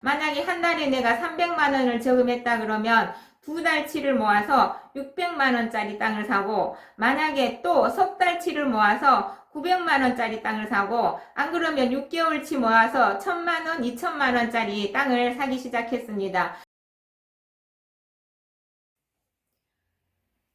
만약에 한 달에 내가 300만 원을 저금했다 그러면 두 달치를 모아서 600만 원짜리 땅을 사고, 만약에 또 석 달치를 모아서 900만 원짜리 땅을 사고, 안 그러면 6개월치 모아서 1000만 원, 2000만 원짜리 땅을 사기 시작했습니다.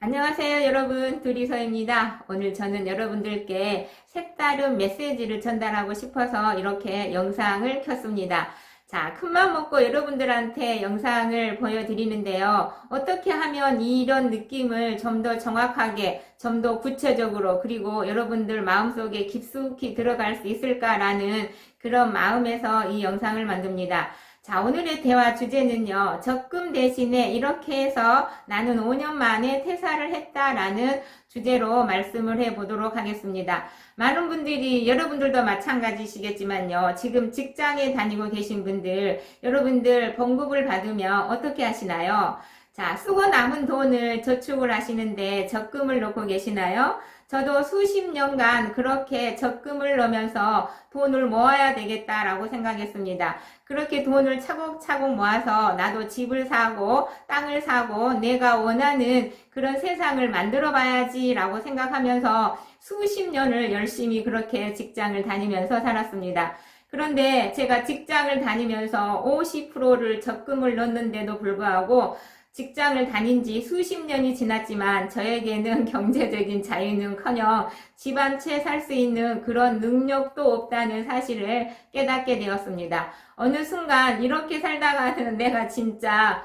안녕하세요 여러분, 둘이서입니다. 오늘 저는 여러분들께 색다른 메시지를 전달하고 싶어서 이렇게 영상을 켰습니다. 자, 큰맘 먹고 여러분들한테 영상을 보여드리는데요. 어떻게 하면 이런 느낌을 좀 더 정확하게, 좀 더 구체적으로, 그리고 여러분들 마음속에 깊숙이 들어갈 수 있을까라는 그런 마음에서 이 영상을 만듭니다. 자, 오늘의 대화 주제는요, 적금 대신에 이렇게 해서 나는 5년 만에 퇴사를 했다라는 주제로 말씀을 해보도록 하겠습니다. 많은 분들이, 여러분들도 마찬가지시겠지만요, 지금 직장에 다니고 계신 분들, 여러분들 봉급을 받으면 어떻게 하시나요? 자, 쓰고 남은 돈을 저축을 하시는데 적금을 넣고 계시나요? 저도 수십 년간 그렇게 적금을 넣으면서 돈을 모아야 되겠다라고 생각했습니다. 그렇게 돈을 차곡차곡 모아서 나도 집을 사고 땅을 사고 내가 원하는 그런 세상을 만들어 봐야지라고 생각하면서 수십 년을 열심히 그렇게 직장을 다니면서 살았습니다. 그런데 제가 직장을 다니면서 50%를 적금을 넣었는데도 불구하고 직장을 다닌 지 수십 년이 지났지만 저에게는 경제적인 자유는커녕 집 한 채 살 수 있는 그런 능력도 없다는 사실을 깨닫게 되었습니다. 어느 순간 이렇게 살다가는 내가 진짜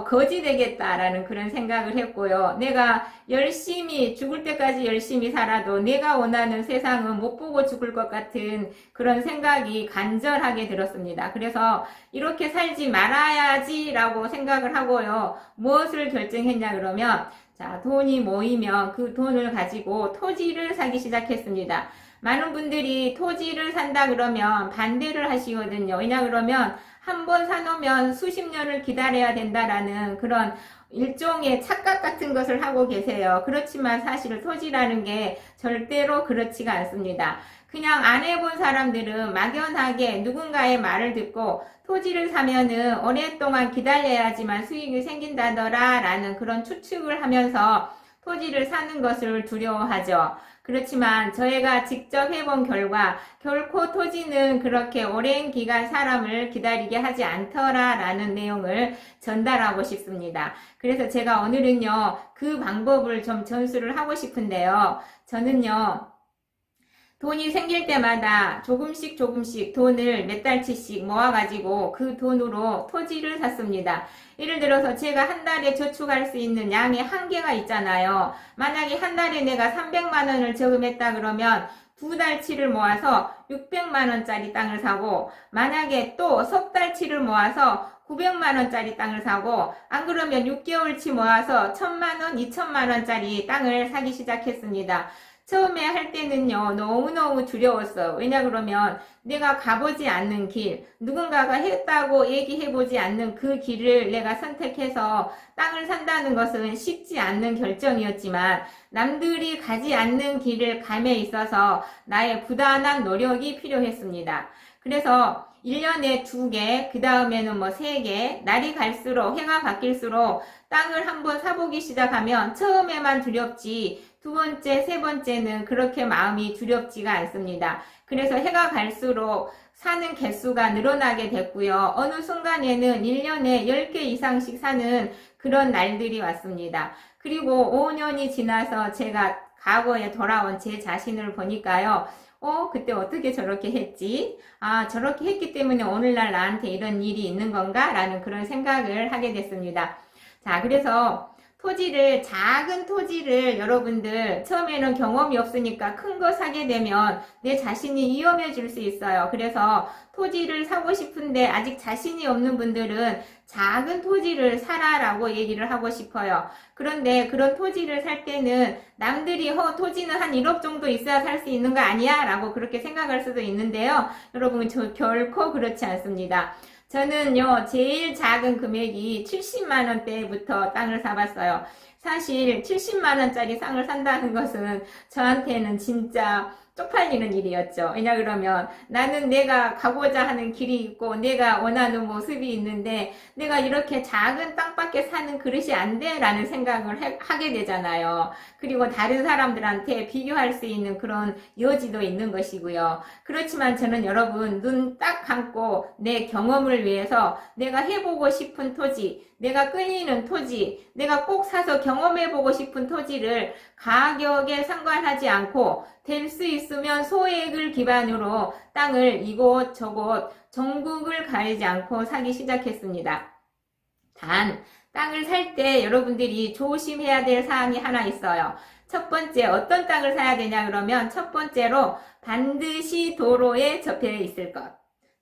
거지 되겠다라는 그런 생각을 했고요. 내가 열심히 죽을 때까지 열심히 살아도 내가 원하는 세상은 못 보고 죽을 것 같은 그런 생각이 간절하게 들었습니다. 그래서 이렇게 살지 말아야지라고 생각을 하고요. 무엇을 결정했냐 그러면, 자, 돈이 모이면 그 돈을 가지고 토지를 사기 시작했습니다. 많은 분들이 토지를 산다 그러면 반대를 하시거든요. 왜냐 그러면 한 번 사놓으면 수십 년을 기다려야 된다라는 그런 일종의 착각 같은 것을 하고 계세요. 그렇지만 사실 토지라는 게 절대로 그렇지가 않습니다. 그냥 안 해본 사람들은 막연하게 누군가의 말을 듣고 토지를 사면은 오랫동안 기다려야지만 수익이 생긴다더라 라는 그런 추측을 하면서 토지를 사는 것을 두려워하죠. 그렇지만 저희가 직접 해본 결과 결코 토지는 그렇게 오랜 기간 사람을 기다리게 하지 않더라라는 내용을 전달하고 싶습니다. 그래서 제가 오늘은요, 그 방법을 좀 전수를 하고 싶은데요. 저는요, 돈이 생길 때마다 조금씩 돈을 몇 달치씩 모아가지고 그 돈으로 토지를 샀습니다. 예를 들어서 제가 한 달에 저축할 수 있는 양의 한계가 있잖아요. 만약에 한 달에 내가 300만 원을 저금했다 그러면 두 달치를 모아서 600만 원짜리 땅을 사고, 만약에 또 석 달치를 모아서 900만 원짜리 땅을 사고, 안 그러면 6개월치 모아서 1000만 원, 2000만 원짜리 땅을 사기 시작했습니다. 처음에 할 때는요, 너무너무 두려웠어요. 왜냐 그러면 내가 가보지 않는 길, 누군가가 했다고 얘기해보지 않는 그 길을 내가 선택해서 땅을 산다는 것은 쉽지 않는 결정이었지만, 남들이 가지 않는 길을 감에 있어서 나의 부단한 노력이 필요했습니다. 그래서 1년에 2개, 그 다음에는 3개, 날이 갈수록, 해가 바뀔수록 땅을 한번 사보기 시작하면 처음에만 두렵지, 두 번째, 세 번째는 그렇게 마음이 두렵지가 않습니다. 그래서 해가 갈수록 사는 개수가 늘어나게 됐고요. 어느 순간에는 1년에 10개 이상씩 사는 그런 날들이 왔습니다. 그리고 5년이 지나서 제가 과거에 돌아온 제 자신을 보니까요. 그때 어떻게 저렇게 했지? 아, 저렇게 했기 때문에 오늘날 나한테 이런 일이 있는 건가? 라는 그런 생각을 하게 됐습니다. 자, 그래서 작은 토지를 여러분들 처음에는 경험이 없으니까 큰 거 사게 되면 내 자신이 위험해질 수 있어요. 그래서 토지를 사고 싶은데 아직 자신이 없는 분들은 작은 토지를 사라라고 얘기를 하고 싶어요. 그런데 그런 토지를 살 때는 남들이 토지는 한 1억 정도 있어야 살 수 있는 거 아니야? 라고 그렇게 생각할 수도 있는데요. 여러분, 저 결코 그렇지 않습니다. 저는요, 제일 작은 금액이 70만 원대부터 땅을 사봤어요. 사실 70만 원짜리 땅을 산다는 것은 저한테는 진짜 쪽팔리는 일이었죠. 왜냐 그러면 나는 내가 가고자 하는 길이 있고 내가 원하는 모습이 있는데 내가 이렇게 작은 땅밖에 사는 그릇이 안 돼 라는 생각을 하게 되잖아요. 그리고 다른 사람들한테 비교할 수 있는 그런 여지도 있는 것이고요. 그렇지만 저는 여러분 눈 딱 감고 내 경험을 위해서 내가 해보고 싶은 토지, 내가 끌리는 토지, 내가 꼭 사서 경험해보고 싶은 토지를 가격에 상관하지 않고 될 수 있으면 소액을 기반으로 땅을 이곳저곳 전국을 가리지 않고 사기 시작했습니다. 단 땅을 살 때 여러분들이 조심해야 될 사항이 하나 있어요. 첫 번째, 어떤 땅을 사야 되냐 그러면 첫 번째로 반드시 도로에 접해 있을 것.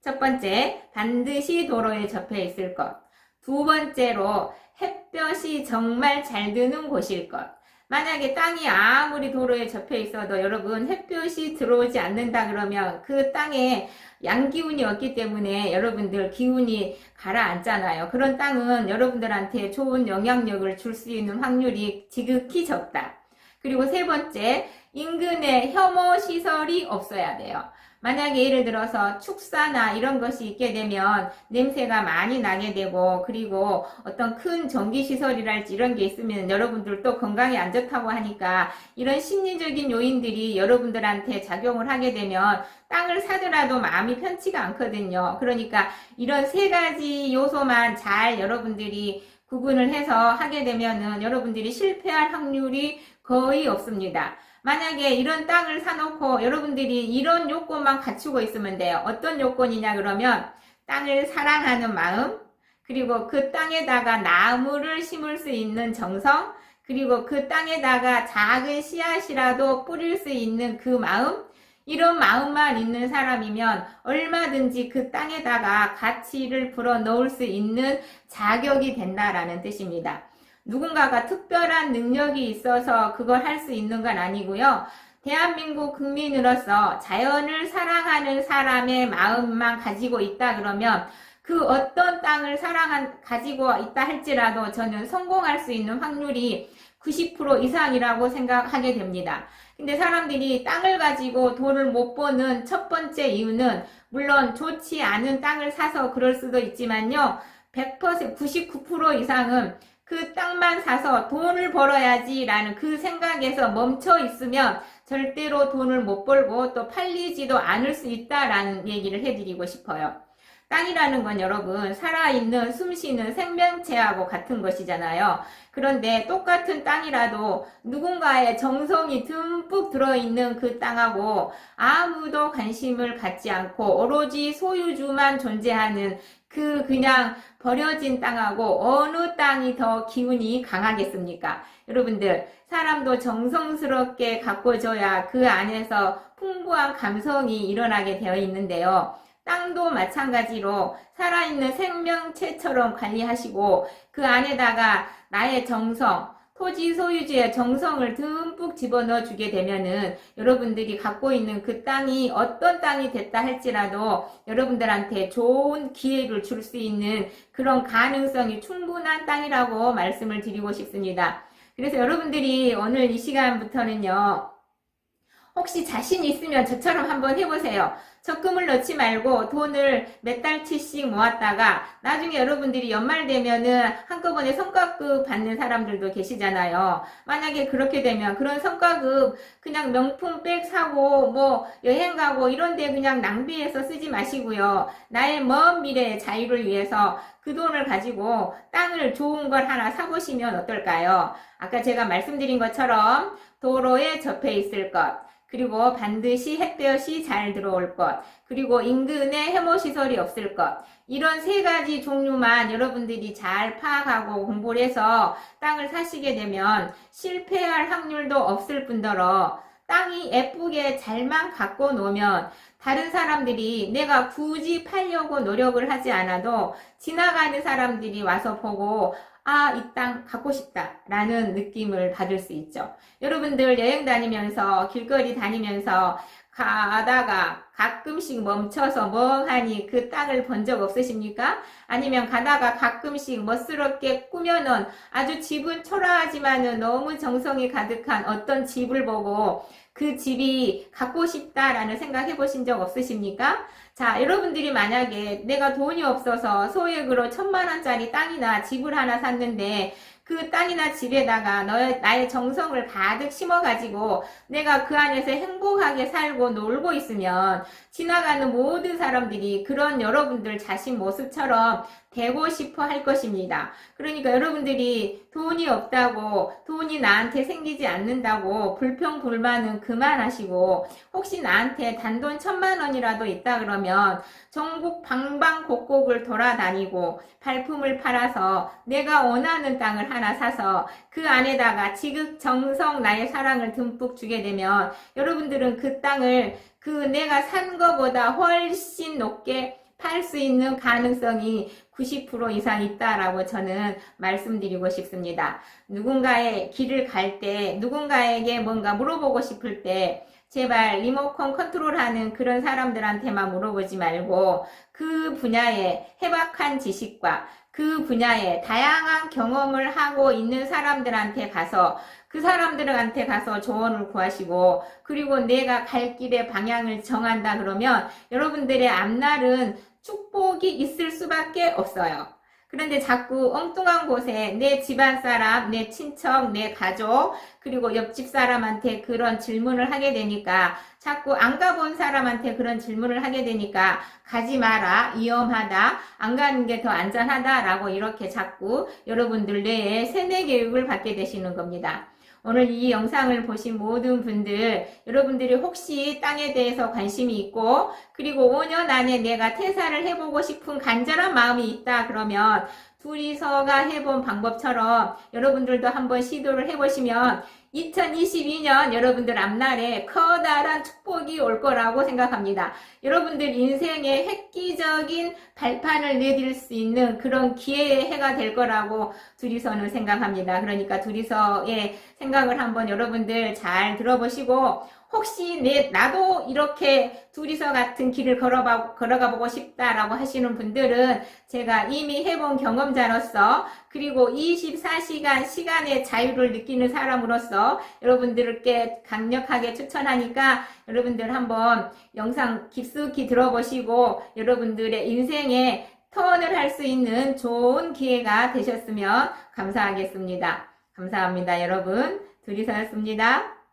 첫 번째, 반드시 도로에 접해 있을 것. 두 번째로 햇볕이 정말 잘 드는 곳일 것. 만약에 땅이 아무리 도로에 접해 있어도 여러분 햇볕이 들어오지 않는다 그러면 그 땅에 양기운이 없기 때문에 여러분들 기운이 가라앉잖아요. 그런 땅은 여러분들한테 좋은 영향력을 줄 수 있는 확률이 지극히 적다. 그리고 세 번째, 인근에 혐오 시설이 없어야 돼요. 만약에 예를 들어서 축사나 이런 것이 있게 되면 냄새가 많이 나게 되고 그리고 어떤 큰 전기시설이랄지 이런 게 있으면 여러분들도 건강에 안 좋다고 하니까 이런 심리적인 요인들이 여러분들한테 작용을 하게 되면 땅을 사더라도 마음이 편치가 않거든요. 그러니까 이런 세 가지 요소만 잘 여러분들이 구분을 해서 하게 되면은 여러분들이 실패할 확률이 거의 없습니다. 만약에 이런 땅을 사놓고 여러분들이 이런 요건만 갖추고 있으면 돼요. 어떤 요건이냐 그러면 땅을 사랑하는 마음, 그리고 그 땅에다가 나무를 심을 수 있는 정성, 그리고 그 땅에다가 작은 씨앗이라도 뿌릴 수 있는 그 마음, 이런 마음만 있는 사람이면 얼마든지 그 땅에다가 가치를 불어 넣을 수 있는 자격이 된다라는 뜻입니다. 누군가가 특별한 능력이 있어서 그걸 할 수 있는 건 아니고요. 대한민국 국민으로서 자연을 사랑하는 사람의 마음만 가지고 있다 그러면 그 어떤 땅을 가지고 있다 할지라도 저는 성공할 수 있는 확률이 90% 이상이라고 생각하게 됩니다. 근데 사람들이 땅을 가지고 돈을 못 버는 첫 번째 이유는 물론 좋지 않은 땅을 사서 그럴 수도 있지만요. 100%, 99% 이상은 그 땅만 사서 돈을 벌어야지 라는 그 생각에서 멈춰 있으면 절대로 돈을 못 벌고 또 팔리지도 않을 수 있다라는 얘기를 해드리고 싶어요. 땅이라는 건 여러분 살아있는 숨쉬는 생명체하고 같은 것이잖아요. 그런데 똑같은 땅이라도 누군가의 정성이 듬뿍 들어있는 그 땅하고 아무도 관심을 갖지 않고 오로지 소유주만 존재하는 그냥 버려진 땅하고 어느 땅이 더 기운이 강하겠습니까? 여러분들 사람도 정성스럽게 가꿔줘야 그 안에서 풍부한 감성이 일어나게 되어 있는데요. 땅도 마찬가지로 살아있는 생명체처럼 관리하시고 그 안에다가 나의 정성, 토지 소유주의 정성을 듬뿍 집어넣어 주게 되면은 여러분들이 갖고 있는 그 땅이 어떤 땅이 됐다 할지라도 여러분들한테 좋은 기회를 줄 수 있는 그런 가능성이 충분한 땅이라고 말씀을 드리고 싶습니다. 그래서 여러분들이 오늘 이 시간부터는요. 혹시 자신 있으면 저처럼 한번 해보세요. 적금을 넣지 말고 돈을 몇 달치씩 모았다가 나중에 여러분들이 연말 되면은 한꺼번에 성과급 받는 사람들도 계시잖아요. 만약에 그렇게 되면 그런 성과급 그냥 명품백 사고 뭐 여행 가고 이런 데 그냥 낭비해서 쓰지 마시고요. 나의 먼 미래의 자유를 위해서 그 돈을 가지고 땅을 좋은 걸 하나 사보시면 어떨까요? 아까 제가 말씀드린 것처럼 도로에 접해 있을 것, 그리고 반드시 햇볕이 잘 들어올 것, 그리고 인근에 혐오시설이 없을 것, 이런 세 가지 종류만 여러분들이 잘 파악하고 공부를 해서 땅을 사시게 되면 실패할 확률도 없을 뿐더러 땅이 예쁘게 잘만 갖고 놓으면 다른 사람들이 내가 굳이 팔려고 노력을 하지 않아도 지나가는 사람들이 와서 보고 아, 이 땅 갖고 싶다 라는 느낌을 받을 수 있죠. 여러분들 여행 다니면서 길거리 다니면서 가다가 가끔씩 멈춰서 멍하니 그 땅을 본 적 없으십니까? 아니면 가다가 가끔씩 멋스럽게 꾸며놓은 아주 집은 초라하지만은 너무 정성이 가득한 어떤 집을 보고 그 집이 갖고 싶다라는 생각 해보신 적 없으십니까? 자, 여러분들이 만약에 내가 돈이 없어서 소액으로 1,000만 원짜리 땅이나 집을 하나 샀는데 그 땅이나 집에다가 나의 정성을 가득 심어가지고 내가 그 안에서 행복하게 살고 놀고 있으면 지나가는 모든 사람들이 그런 여러분들 자신 모습처럼 되고 싶어 할 것입니다. 그러니까 여러분들이 돈이 없다고, 돈이 나한테 생기지 않는다고 불평불만은 그만하시고, 혹시 나한테 단돈 1,000만 원이라도 있다 그러면 전국 방방곡곡을 돌아다니고 발품을 팔아서 내가 원하는 땅을 하나 사서 그 안에다가 지극정성 나의 사랑을 듬뿍 주게 되면 여러분들은 그 땅을 그 내가 산 거보다 훨씬 높게 팔 수 있는 가능성이 90% 이상 있다라고 저는 말씀드리고 싶습니다. 누군가의 길을 갈 때, 누군가에게 뭔가 물어보고 싶을 때 제발 리모컨 컨트롤하는 그런 사람들한테만 물어보지 말고 그 분야의 해박한 지식과 그 분야의 다양한 경험을 하고 있는 사람들한테 가서 그 사람들한테 가서 조언을 구하시고, 그리고 내가 갈 길의 방향을 정한다 그러면 여러분들의 앞날은 축복이 있을 수밖에 없어요. 그런데 자꾸 엉뚱한 곳에 내 집안 사람, 내 친척, 내 가족, 그리고 옆집 사람한테 그런 질문을 하게 되니까, 자꾸 안 가본 사람한테 그런 질문을 하게 되니까 가지 마라, 위험하다, 안 가는 게 더 안전하다라고 이렇게 자꾸 여러분들 뇌에 세뇌 교육을 받게 되시는 겁니다. 오늘 이 영상을 보신 모든 분들, 여러분들이 혹시 땅에 대해서 관심이 있고, 그리고 5년 안에 내가 퇴사를 해보고 싶은 간절한 마음이 있다 그러면 둘이서가 해본 방법처럼 여러분들도 한번 시도를 해보시면 2022년 여러분들 앞날에 커다란 축복이 올 거라고 생각합니다. 여러분들 인생에 획기적인 발판을 내딜 수 있는 그런 기회의 해가 될 거라고 둘이서는 생각합니다. 그러니까 둘이서의 생각을 한번 여러분들 잘 들어보시고, 혹시 나도 이렇게 둘이서 같은 길을 걸어가 보고 싶다라고 하시는 분들은 제가 이미 해본 경험자로서, 그리고 24시간 시간의 자유를 느끼는 사람으로서 여러분들께 강력하게 추천하니까 여러분들 한번 영상 깊숙이 들어보시고 여러분들의 인생에 턴을 할 수 있는 좋은 기회가 되셨으면 감사하겠습니다. 감사합니다. 여러분, 둘이서였습니다.